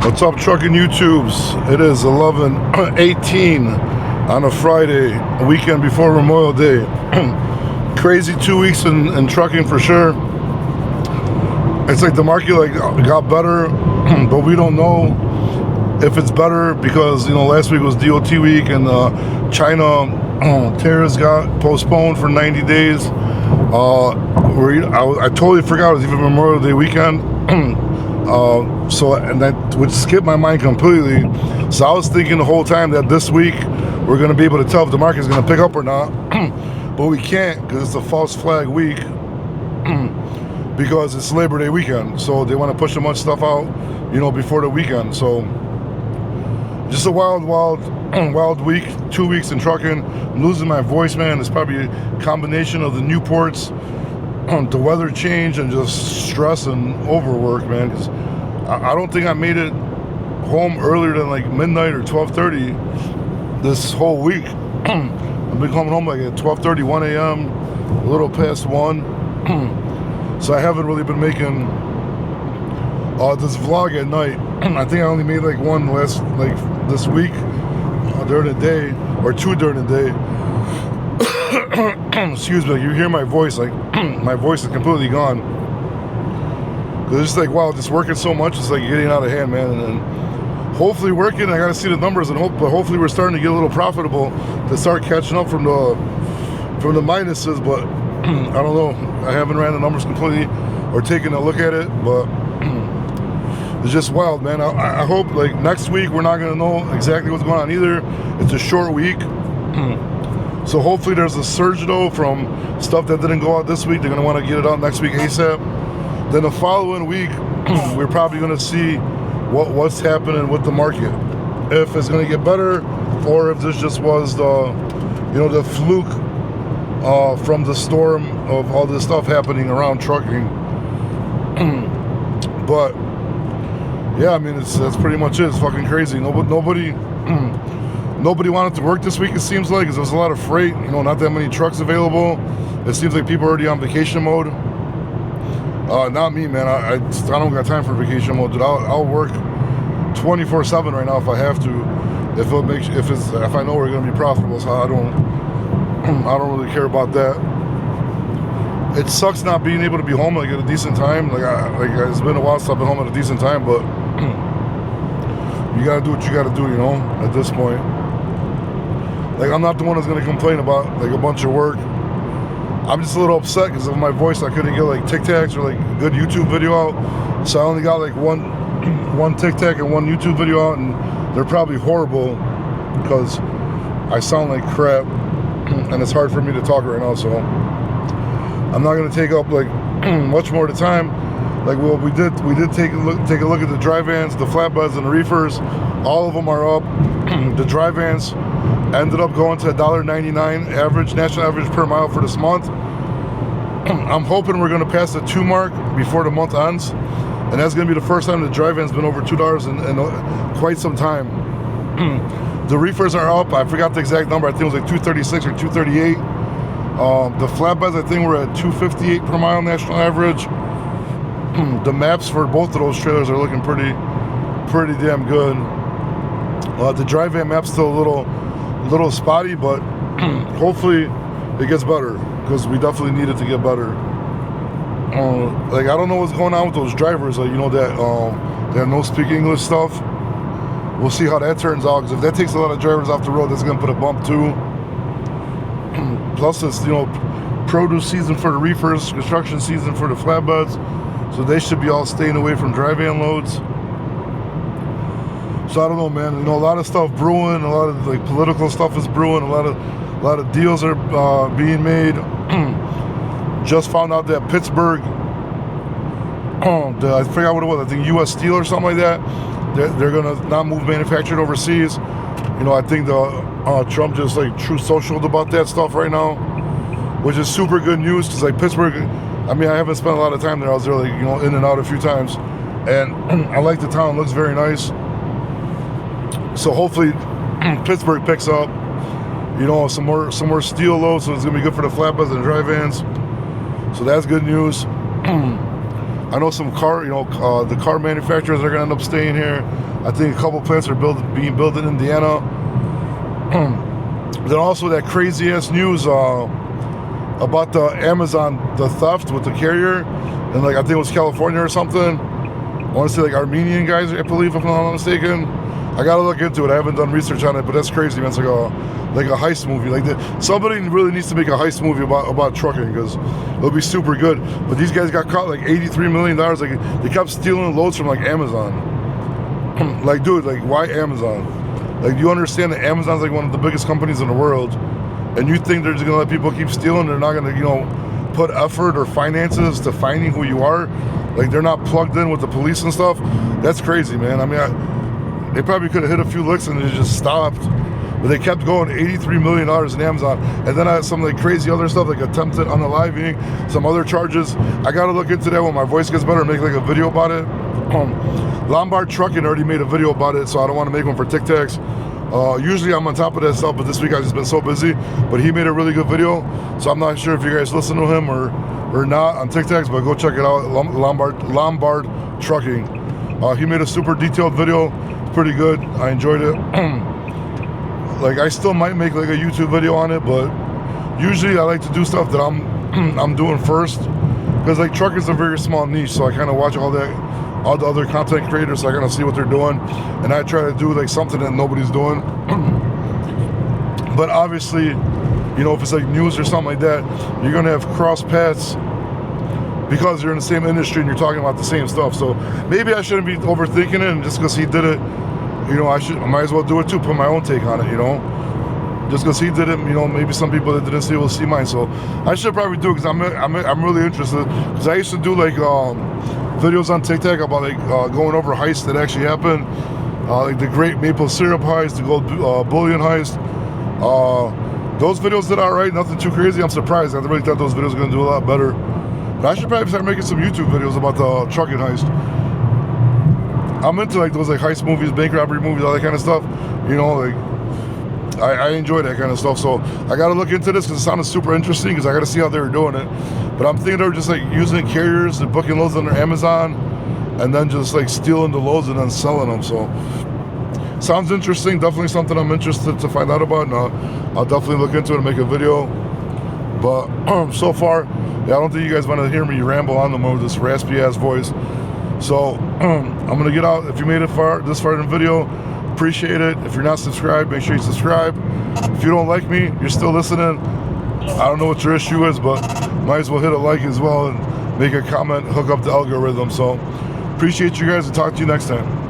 What's up, trucking YouTubes? It is 11:18 on a Friday, a weekend before Memorial Day. Crazy 2 weeks in trucking for sure. It's like the market got better, but we don't know if it's better because last week was DOT week and China tariffs got postponed for 90 days. I totally forgot it was even Memorial Day weekend. And that would skip my mind completely. So I was thinking the whole time that this week we're going to be able to tell if the market's going to pick up or not. But we can't because it's a false flag week because it's Labor Day weekend. So they want to push a bunch of stuff out, before the weekend. So just a wild week, 2 weeks in trucking. I'm losing my voice, man. It's probably a combination of the Newports, the weather change, and just stress and overwork, man. Because I don't think I made it home earlier than like midnight or 12:30 this whole week. I've been coming home like at 12:30, 1 a.m., a little past 1. So I haven't really been making this vlog at night. I think I only made like one this week during the day, or two during the day. Excuse me, you hear my voice, like my voice is completely gone. Cause it's just like, wow, just working so much, it's like getting out of hand, man. And hopefully working, I gotta see the numbers, but hopefully we're starting to get a little profitable to start catching up from the minuses. But I don't know, I haven't ran the numbers completely or taken a look at it, but it's just wild, man. I hope like next week we're not gonna know exactly what's going on either. It's a short week. So hopefully there's a surge though from stuff that didn't go out this week. They're gonna want to get it out next week ASAP. Then the following week, we're probably gonna see what's happening with the market. If it's gonna get better, or if this just was the fluke from the storm of all this stuff happening around trucking. But yeah, I mean that's pretty much it. It's fucking crazy. Nobody wanted to work this week, it seems like, because there's a lot of freight, not that many trucks available. It seems like people are already on vacation mode. Not me, man. I don't got time for vacation mode, dude. I'll work 24/7 right now if I have to. If I know we're gonna be profitable, so I don't really care about that. It sucks not being able to be home at a decent time. It's been a while since I've been home at a decent time, but you gotta do what you gotta do, at this point. I'm not the one that's gonna complain about a bunch of work. I'm just a little upset because of my voice. I couldn't get Tic Tacs or a good YouTube video out, so I only got one Tic Tac and one YouTube video out, and they're probably horrible because I sound like crap, and it's hard for me to talk right now. So I'm not gonna take up much more of the time. We did take a look at the dry vans, the flatbeds, and the reefers. All of them are up. The dry vans ended up going to $1.99 national average per mile for this month. I'm hoping we're going to pass the 2 mark before the month ends, and that's going to be the first time the dry van's been over $2 in quite some time. The reefers are up. I forgot the exact number. I think it was 236 or 238. The flatbeds, I think, we're at 258 per mile national average. The maps for both of those trailers are looking pretty damn good. The dry van map's still a little spotty, but hopefully it gets better because we definitely need it to get better. I don't know what's going on with those drivers, that no speak English stuff. We'll see how that turns out, because if that takes a lot of drivers off the road, that's gonna put a bump too. Plus it's produce season for the reefers, construction season for the flatbeds, so they should be all staying away from dry van loads. So I don't know, man. A lot of stuff brewing. A lot of political stuff is brewing. A lot of deals are being made. Just found out that Pittsburgh, I forgot what it was. I think U.S. Steel or something like that. They're gonna not move manufacturing overseas. I think Trump just True Socialed about that stuff right now, which is super good news because Pittsburgh. I mean, I haven't spent a lot of time there. I was there in and out a few times, and I like the town. It looks very nice. So hopefully Pittsburgh picks up, some more steel loads, so it's gonna be good for the flatbeds and the dry vans. So that's good news. I know some car, the car manufacturers are gonna end up staying here. I think a couple plants are being built in Indiana. Then also that crazy ass news about the Amazon, the theft with the carrier, and like I think it was California or something. I want to say like Armenian guys, I believe, if I'm not mistaken. I gotta look into it. I haven't done research on it, but that's crazy, man. It's like a heist movie. Like somebody really needs to make a heist movie about trucking, because it'll be super good. But these guys got caught like $83 million. Like they kept stealing loads from like Amazon. Like, dude, like why Amazon? Like, you understand that Amazon's like one of the biggest companies in the world, and you think they're just gonna let people keep stealing? They're not gonna, you know, put effort or finances to finding who you are? Like, they're not plugged in with the police and stuff? That's crazy, man. I mean, they probably could have hit a few licks and they just stopped, but they kept going. $83 million in Amazon. And then I had some like crazy other stuff, like attempted unaliving, some other charges. I gotta look into that when my voice gets better and make like a video about it. Lombard Trucking already made a video about it, so I don't want to make one for Tic Tacs. Usually I'm on top of that stuff, but this week I've just been so busy. But he made a really good video, so I'm not sure if you guys listen to him or not on Tic Tacs, but go check it out. Lombard Trucking. He made a super detailed video. It's pretty good. I enjoyed it. Like, I still might make like a YouTube video on it, but usually I like to do stuff that I'm doing first, because like truck is a very small niche, so I kind of watch all the other content creators, so I kind of see what they're doing, and I try to do like something that nobody's doing. But obviously, you know, if it's like news or something like that, you're gonna have cross paths because you're in the same industry and you're talking about the same stuff. So maybe I shouldn't be overthinking it, and just because he did it, you know, I might as well do it too, put my own take on it, you know. Just because he did it, you know, maybe some people that didn't see it will see mine. So I should probably do it, because I'm really interested, because I used to do like videos on TikTok about like going over heists that actually happened, like the Great Maple Syrup heist, the Gold Bullion heist. Those videos did alright, nothing too crazy. I'm surprised. I really thought those videos were gonna do a lot better. But I should probably start making some YouTube videos about the trucking heist. I'm into like those like heist movies, bank robbery movies, all that kind of stuff. You know, like I enjoy that kind of stuff. So I gotta look into this, because it sounded super interesting, because I gotta see how they were doing it. But I'm thinking they were just like using carriers and booking loads under Amazon, and then just like stealing the loads and then selling them. So sounds interesting. Definitely something I'm interested to find out about, and I'll definitely look into it and make a video. But so far, yeah, I don't think you guys want to hear me ramble on them with this raspy ass voice. So I'm gonna get out. If you made it this far in the video, appreciate it. If you're not subscribed, make sure you subscribe. If you don't like me, you're still listening, I don't know what your issue is, but might as well hit a like as well and make a comment, hook up the algorithm. So appreciate you guys, and talk to you next time.